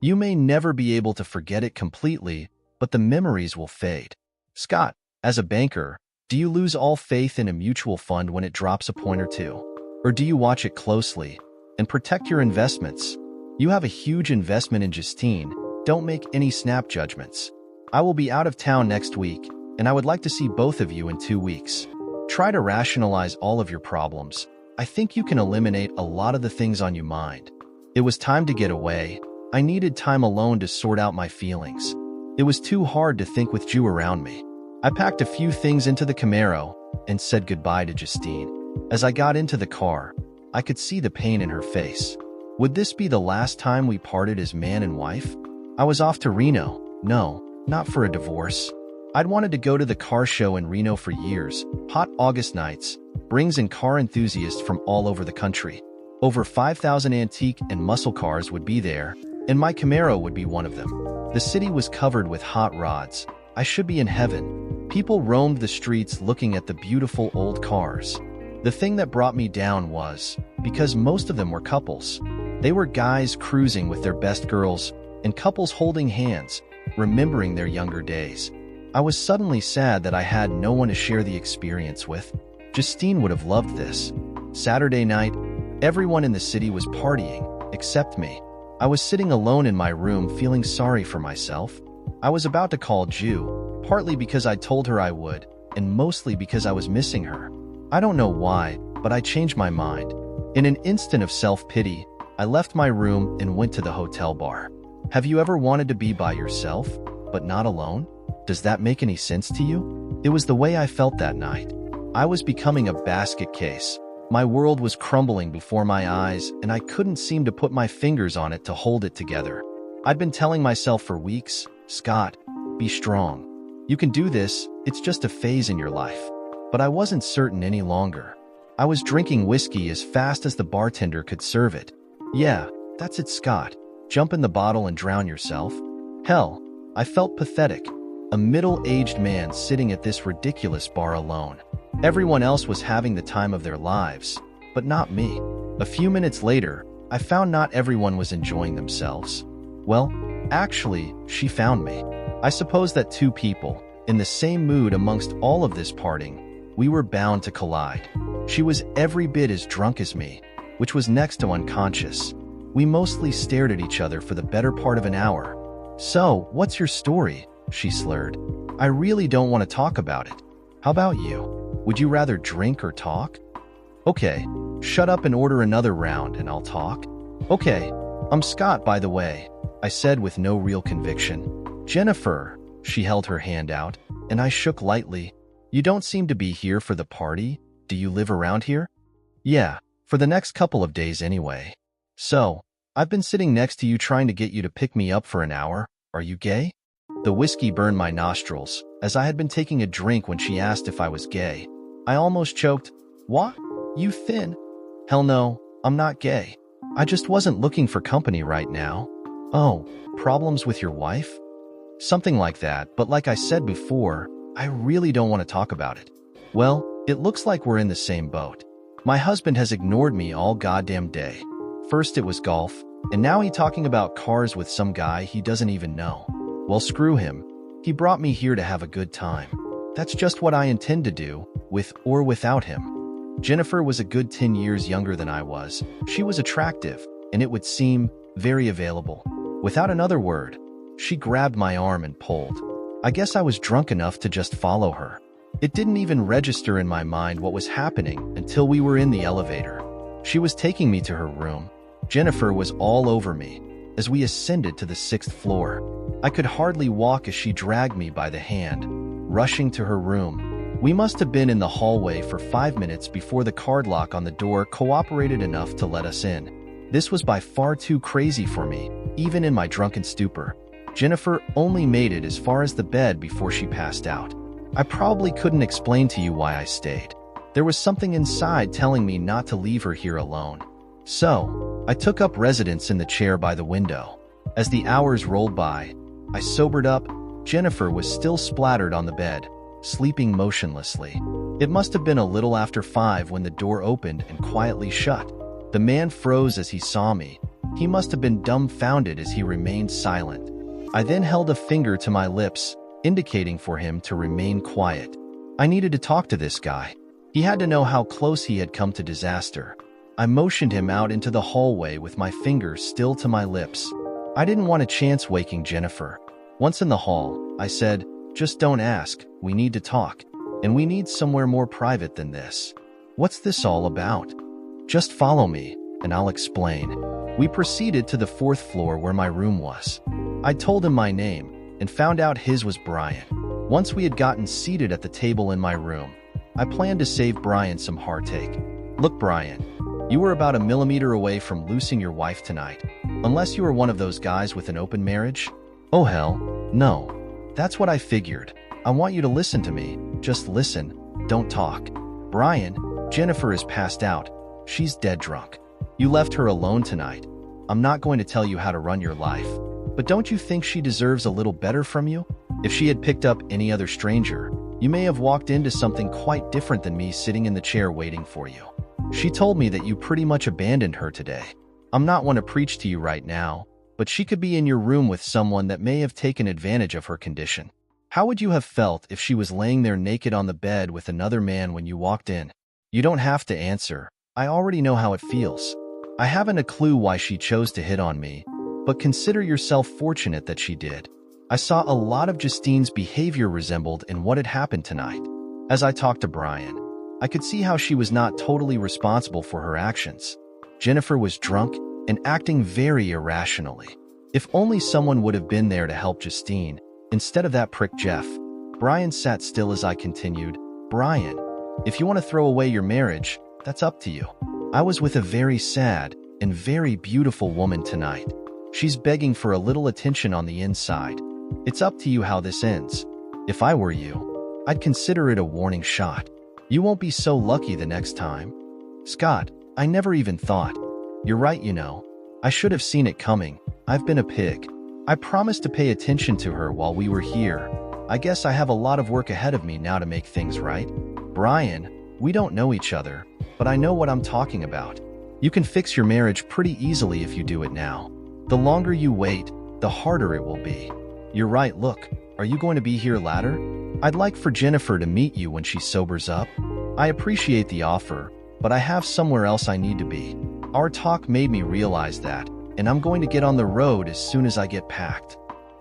Speaker 1: You may never be able to forget it completely, but the memories will fade. Scott, as a banker, do you lose all faith in a mutual fund when it drops a point or two? Or do you watch it closely and protect your investments? You have a huge investment in Justine. Don't make any snap judgments. I will be out of town next week, and I would like to see both of you in 2 weeks. Try to rationalize all of your problems. I think you can eliminate a lot of the things on your mind. It was time to get away. I needed time alone to sort out my feelings. It was too hard to think with you around me. I packed a few things into the Camaro and said goodbye to Justine. As I got into the car, I could see the pain in her face. Would this be the last time we parted as man and wife? I was off to Reno. No, not for a divorce. I'd wanted to go to the car show in Reno for years. Hot August nights brings in car enthusiasts from all over the country. Over 5,000 antique and muscle cars would be there, and my Camaro would be one of them. The city was covered with hot rods. I should be in heaven. People roamed the streets looking at the beautiful old cars. The thing that brought me down was, because most of them were couples. They were guys cruising with their best girls, and couples holding hands, remembering their younger days. I was suddenly sad that I had no one to share the experience with. Justine would have loved this. Saturday night, everyone in the city was partying, except me. I was sitting alone in my room feeling sorry for myself. I was about to call Ju, partly because I told her I would, and mostly because I was missing her. I don't know why, but I changed my mind. In an instant of self-pity, I left my room and went to the hotel bar. Have you ever wanted to be by yourself, but not alone? Does that make any sense to you? It was the way I felt that night. I was becoming a basket case. My world was crumbling before my eyes, and I couldn't seem to put my fingers on it to hold it together. I'd been telling myself for weeks, Scott, be strong. You can do this, it's just a phase in your life. But I wasn't certain any longer. I was drinking whiskey as fast as the bartender could serve it. Yeah, that's it, Scott. Jump in the bottle and drown yourself. Hell, I felt pathetic. a middle-aged man sitting at this ridiculous bar alone. Everyone else was having the time of their lives, but not me. A few minutes later, I found not everyone was enjoying themselves. Well, actually, she found me. I suppose that two people, in the same mood amongst all of this partying, we were bound to collide. She was every bit as drunk as me, which was next to unconscious. We mostly stared at each other for the better part of an hour. "So, what's your story?" she slurred. "I really don't want to talk about it. How about you? Would you rather drink or talk?" "Okay, shut up and order another round and I'll talk." "Okay, I'm Scott, by the way," I said with no real conviction. "Jennifer," she held her hand out, and I shook lightly. "You don't seem to be here for the party. Do you live around here?" "Yeah, for the next couple of days anyway." "So, I've been sitting next to you trying to get you to pick me up for an hour. Are you gay?" The whiskey burned my nostrils, as I had been taking a drink when she asked if I was gay. I almost choked. "What? You thin?" "Hell no, I'm not gay. I just wasn't looking for company right now." "Oh, problems with your wife?" "Something like that, but like I said before, I really don't want to talk about it." "Well, it looks like we're in the same boat. My husband has ignored me all goddamn day. First it was golf, and now he's talking about cars with some guy he doesn't even know. Well, screw him. He brought me here to have a good time. That's just what I intend to do, with or without him." Jennifer was a good 10 years younger than I was. She was attractive, and it would seem, very available. Without another word, she grabbed my arm and pulled. I guess I was drunk enough to just follow her. It didn't even register in my mind what was happening until we were in the elevator. She was taking me to her room. Jennifer was all over me as we ascended to the 6th floor. I could hardly walk as she dragged me by the hand, rushing to her room. We must have been in the hallway for 5 minutes before the card lock on the door cooperated enough to let us in. This was by far too crazy for me, even in my drunken stupor. Jennifer only made it as far as the bed before she passed out. I probably couldn't explain to you why I stayed. There was something inside telling me not to leave her here alone. So, I took up residence in the chair by the window. As the hours rolled by, I sobered up. Jennifer was still splattered on the bed, sleeping motionlessly. It must have been a little after 5 when the door opened and quietly shut. The man froze as he saw me. He must have been dumbfounded as he remained silent. I then held a finger to my lips, indicating for him to remain quiet. I needed to talk to this guy. He had to know how close he had come to disaster. I motioned him out into the hallway with my fingers still to my lips. I didn't want a chance waking Jennifer. Once in the hall, I said, "Just don't ask, we need to talk. And we need somewhere more private than this." "What's this all about?" "Just follow me, and I'll explain." We proceeded to the 4th floor where my room was. I told him my name, and found out his was Brian. Once we had gotten seated at the table in my room, I planned to save Brian some heartache. "Look, Brian, you were about a millimeter away from losing your wife tonight. Unless you were one of those guys with an open marriage?" "Oh hell, no. That's what I figured. I want you to listen to me. Just listen. Don't talk. Brian, Jennifer is passed out. She's dead drunk. You left her alone tonight. I'm not going to tell you how to run your life. But don't you think she deserves a little better from you? If she had picked up any other stranger, you may have walked into something quite different than me sitting in the chair waiting for you. She told me that you pretty much abandoned her today. I'm not one to preach to you right now, but she could be in your room with someone that may have taken advantage of her condition. How would you have felt if she was laying there naked on the bed with another man when you walked in? You don't have to answer. I already know how it feels. I haven't a clue why she chose to hit on me, but consider yourself fortunate that she did. I saw a lot of Justine's behavior resembled in what had happened tonight. As I talked to Brian, I could see how she was not totally responsible for her actions. Jennifer was drunk and acting very irrationally. If only someone would have been there to help Justine, instead of that prick Jeff. Brian sat still as I continued, "Brian, if you want to throw away your marriage, that's up to you. I was with a very sad and very beautiful woman tonight. She's begging for a little attention on the inside. It's up to you how this ends. If I were you, I'd consider it a warning shot. You won't be so lucky the next time." "Scott, I never even thought." "You're right, you know. I should have seen it coming. I've been a pig. I promised to pay attention to her while we were here, I guess I have a lot of work ahead of me now to make things right. Brian, we don't know each other, but I know what I'm talking about. You can fix your marriage pretty easily if you do it now. The longer you wait, the harder it will be. You're right, look, are you going to be here later? I'd like for Jennifer to meet you when she sobers up. I appreciate the offer, but I have somewhere else I need to be. Our talk made me realize that, and I'm going to get on the road as soon as I get packed.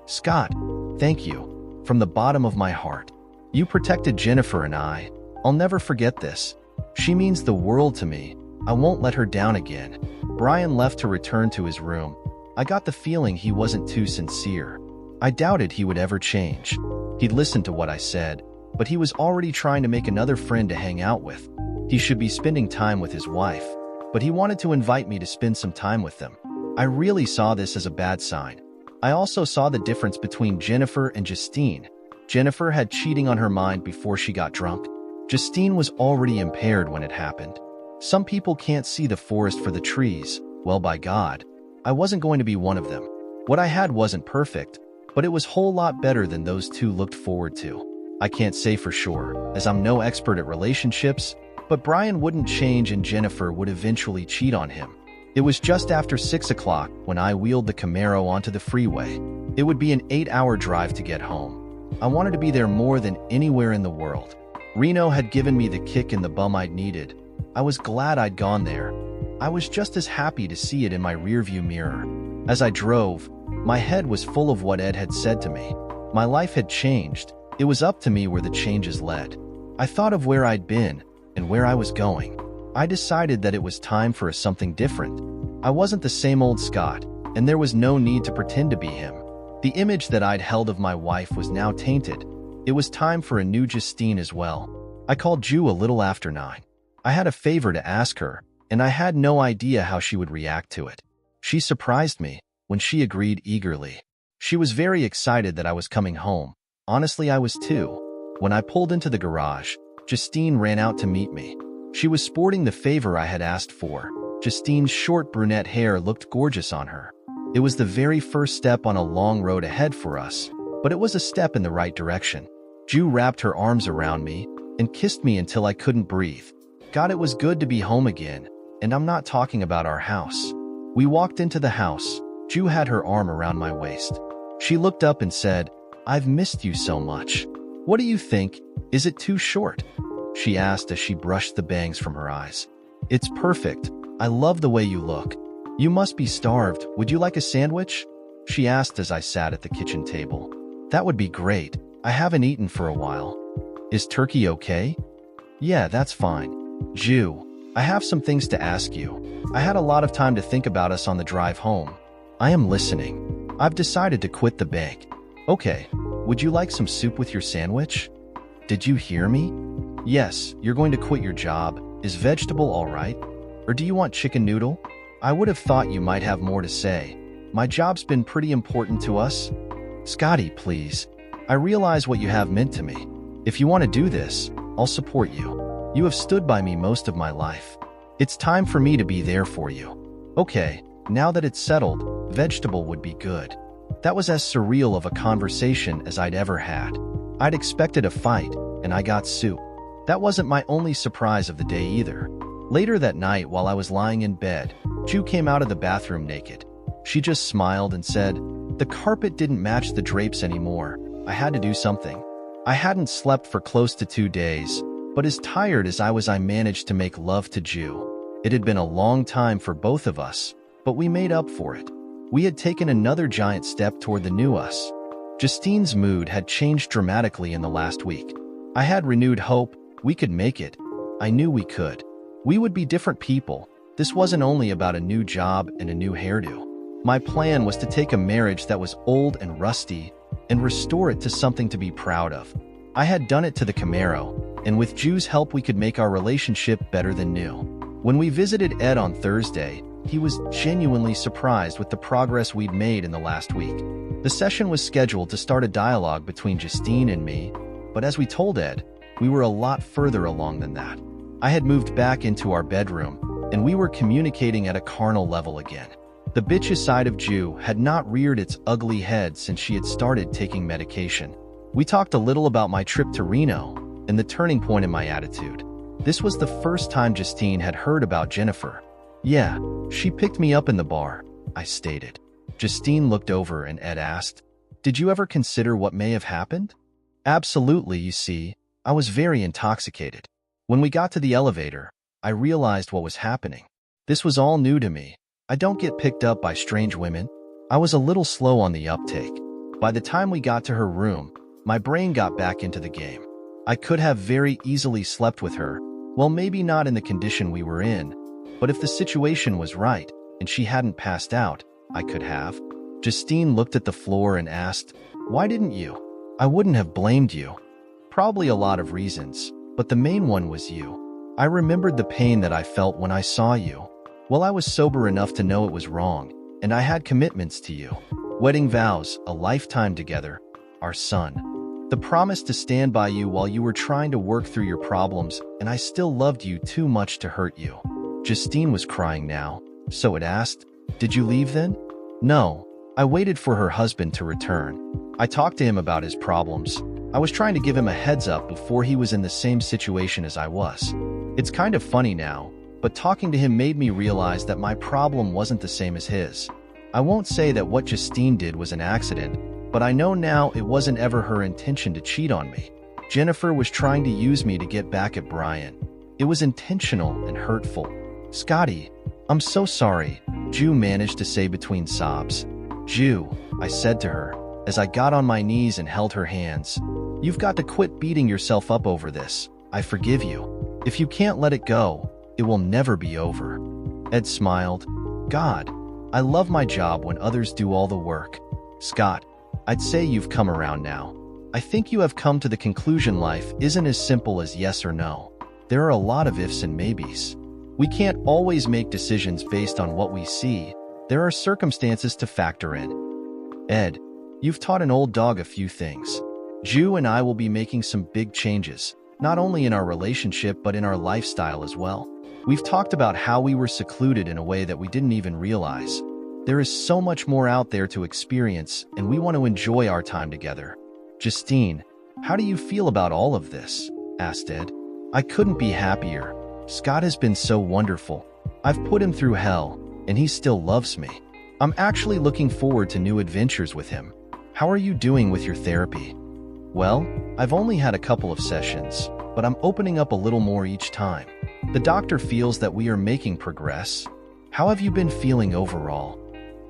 Speaker 1: Scott, thank you, from the bottom of my heart. You protected Jennifer and I'll never forget this. She means the world to me. I won't let her down again. Brian left to return to his room. I got the feeling he wasn't too sincere. I doubted he would ever change. He'd listened to what I said, but he was already trying to make another friend to hang out with. He should be spending time with his wife, but he wanted to invite me to spend some time with them. I really saw this as a bad sign. I also saw the difference between Jennifer and Justine. Jennifer had cheating on her mind before she got drunk. Justine was already impaired when it happened. Some people can't see the forest for the trees. Well, by God, I wasn't going to be one of them. What I had wasn't perfect, but it was a whole lot better than those two looked forward to. I can't say for sure, as I'm no expert at relationships, but Brian wouldn't change and Jennifer would eventually cheat on him. It was just after 6 o'clock when I wheeled the Camaro onto the freeway. It would be an 8-hour drive to get home. I wanted to be there more than anywhere in the world. Reno had given me the kick in the bum I'd needed. I was glad I'd gone there. I was just as happy to see it in my rearview mirror. As I drove, my head was full of what Ed had said to me. My life had changed. It was up to me where the changes led. I thought of where I'd been and where I was going. I decided that it was time for something different. I wasn't the same old Scott, and there was no need to pretend to be him. The image that I'd held of my wife was now tainted. It was time for a new Justine as well. I called Ju a little after 9. I had a favor to ask her, and I had no idea how she would react to it. She surprised me when she agreed eagerly. She was very excited that I was coming home. Honestly, I was too. When I pulled into the garage, Justine ran out to meet me. She was sporting the favor I had asked for. Justine's short brunette hair looked gorgeous on her. It was the very first step on a long road ahead for us, but it was a step in the right direction. Ju wrapped her arms around me and kissed me until I couldn't breathe. God, it was good to be home again, and I'm not talking about our house. We walked into the house. Ju had her arm around my waist. She looked up and said, "I've missed you so much. What do you think? Is it too short?" She asked as she brushed the bangs from her eyes. "It's perfect. I love the way you look. You must be starved. Would you like a sandwich?" She asked as I sat at the kitchen table. "That would be great. I haven't eaten for a while." "Is turkey okay?" "Yeah, that's fine." "Ju, I have some things to ask you. I had a lot of time to think about us on the drive home." "I am listening." "I've decided to quit the bank." "Okay. Would you like some soup with your sandwich?" "Did you hear me?" "Yes, you're going to quit your job. Is vegetable all right? Or do you want chicken noodle?" "I would have thought you might have more to say. My job's been pretty important to us." "Scotty, please. I realize what you have meant to me. If you want to do this, I'll support you. You have stood by me most of my life. It's time for me to be there for you." "Okay, now that it's settled, vegetable would be good." That was as surreal of a conversation as I'd ever had. I'd expected a fight, and I got soup. That wasn't my only surprise of the day either. Later that night, while I was lying in bed, Ju came out of the bathroom naked. She just smiled and said, "The carpet didn't match the drapes anymore. I had to do something." I hadn't slept for close to 2 days, but as tired as I was, I managed to make love to Ju. It had been a long time for both of us, but we made up for it. We had taken another giant step toward the new us. Justine's mood had changed dramatically in the last week. I had renewed hope. We could make it. I knew we could. We would be different people. This wasn't only about a new job and a new hairdo. My plan was to take a marriage that was old and rusty and restore it to something to be proud of. I had done it to the Camaro, and with Ju's help we could make our relationship better than new. When we visited Ed on Thursday, he was genuinely surprised with the progress we'd made in the last week. The session was scheduled to start a dialogue between Justine and me, but as we told Ed, we were a lot further along than that. I had moved back into our bedroom, and we were communicating at a carnal level again. The bitches side of Ju had not reared its ugly head since she had started taking medication. We talked a little about my trip to Reno and the turning point in my attitude. This was the first time Justine had heard about Jennifer. "Yeah, she picked me up in the bar," I stated. Justine looked over and Ed asked, "Did you ever consider what may have happened?" "Absolutely, you see, I was very intoxicated. When we got to the elevator, I realized what was happening. This was all new to me. I don't get picked up by strange women. I was a little slow on the uptake. By the time we got to her room, my brain got back into the game. I could have very easily slept with her. Well, maybe not in the condition we were in, but if the situation was right and she hadn't passed out, I could have." Justine looked at the floor and asked, "Why didn't you?" "I wouldn't have blamed you. Probably a lot of reasons, but the main one was you. I remembered the pain that I felt when I saw you. Well, I was sober enough to know it was wrong, and I had commitments to you. Wedding vows, a lifetime together, our son. The promise to stand by you while you were trying to work through your problems, and I still loved you too much to hurt you." Justine was crying now, so it asked, "Did you leave then?" "No. I waited for her husband to return. I talked to him about his problems. I was trying to give him a heads up before he was in the same situation as I was. It's kind of funny now, but talking to him made me realize that my problem wasn't the same as his. I won't say that what Justine did was an accident, but I know now it wasn't ever her intention to cheat on me. Jennifer was trying to use me to get back at Brian. It was intentional and hurtful." "Scotty, I'm so sorry," Ju managed to say between sobs. "Ju," I said to her, as I got on my knees and held her hands, "you've got to quit beating yourself up over this. I forgive you. If you can't let it go, it will never be over." Ed smiled. "God, I love my job when others do all the work." "Scott, I'd say you've come around now. I think you have come to the conclusion life isn't as simple as yes or no. There are a lot of ifs and maybes. We can't always make decisions based on what we see. There are circumstances to factor in." "Ed, you've taught an old dog a few things. Ju and I will be making some big changes, not only in our relationship but in our lifestyle as well. We've talked about how we were secluded in a way that we didn't even realize. There is so much more out there to experience, and we want to enjoy our time together." "Justine, how do you feel about all of this?" asked Ed. "I couldn't be happier. Scott has been so wonderful. I've put him through hell, and he still loves me. I'm actually looking forward to new adventures with him. How are you doing with your therapy?" "Well, I've only had a couple of sessions, but I'm opening up a little more each time. The doctor feels that we are making progress. How have you been feeling overall?"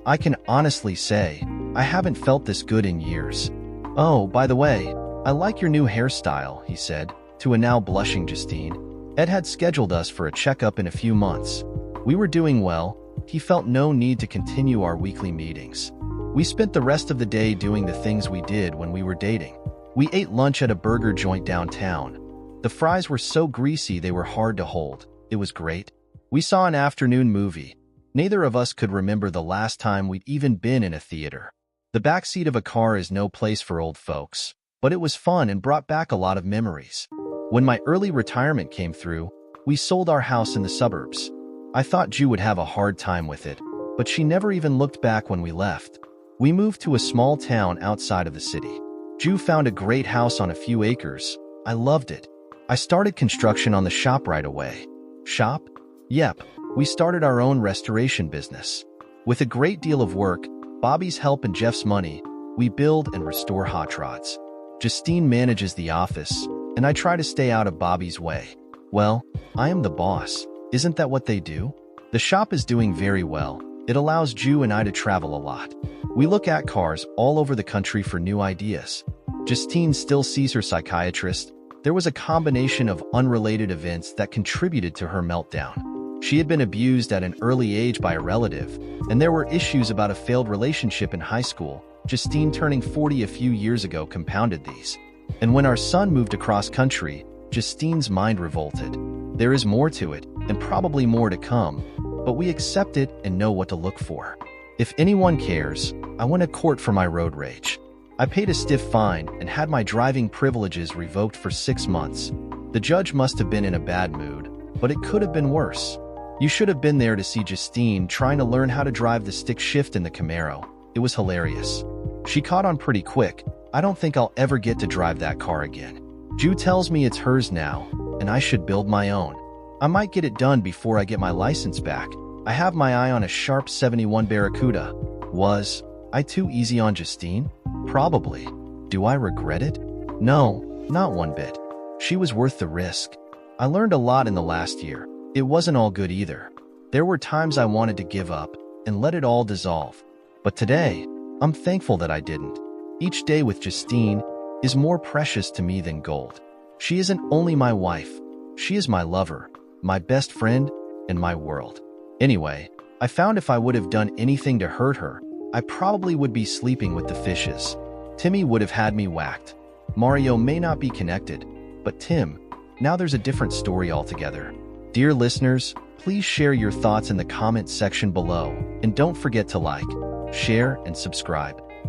Speaker 1: "I can honestly say, I haven't felt this good in years." "Oh, by the way, I like your new hairstyle," he said, to a now blushing Justine. Ed had scheduled us for a checkup in a few months. We were doing well. He felt no need to continue our weekly meetings. We spent the rest of the day doing the things we did when we were dating. We ate lunch at a burger joint downtown. The fries were so greasy they were hard to hold. It was great. We saw an afternoon movie. Neither of us could remember the last time we'd even been in a theater. The backseat of a car is no place for old folks, but it was fun and brought back a lot of memories. When my early retirement came through, we sold our house in the suburbs. I thought Ju would have a hard time with it, but she never even looked back when we left. We moved to a small town outside of the city. Ju found a great house on a few acres. I loved it. I started construction on the shop right away. Shop? Yep, we started our own restoration business. With a great deal of work, Bobby's help and Jeff's money, we build and restore hot rods. Justine manages the office, and I try to stay out of Bobby's way. Well, I am the boss. Isn't that what they do? The shop is doing very well. It allows Ju and I to travel a lot. We look at cars all over the country for new ideas. Justine still sees her psychiatrist. There was a combination of unrelated events that contributed to her meltdown. She had been abused at an early age by a relative, and there were issues about a failed relationship in high school. Justine turning 40 a few years ago compounded these. And when our son moved across country, Justine's mind revolted. There is more to it, and probably more to come, but we accept it and know what to look for. If anyone cares, I went to court for my road rage. I paid a stiff fine and had my driving privileges revoked for 6 months. The judge must have been in a bad mood, but it could have been worse. You should have been there to see Justine trying to learn how to drive the stick shift in the Camaro. It was hilarious. She caught on pretty quick. I don't think I'll ever get to drive that car again. Ju tells me it's hers now, and I should build my own. I might get it done before I get my license back. I have my eye on a sharp 71 Barracuda. Was I too easy on Justine? Probably. Do I regret it? No, not one bit. She was worth the risk. I learned a lot in the last year. It wasn't all good either. There were times I wanted to give up and let it all dissolve. But today, I'm thankful that I didn't. Each day with Justine is more precious to me than gold. She isn't only my wife. She is my lover, my best friend, and my world. Anyway, I found if I would have done anything to hurt her, I probably would be sleeping with the fishes. Timmy would have had me whacked. Mario may not be connected, but Tim, now there's a different story altogether. Dear listeners, please share your thoughts in the comments section below, and don't forget to like, share, and subscribe.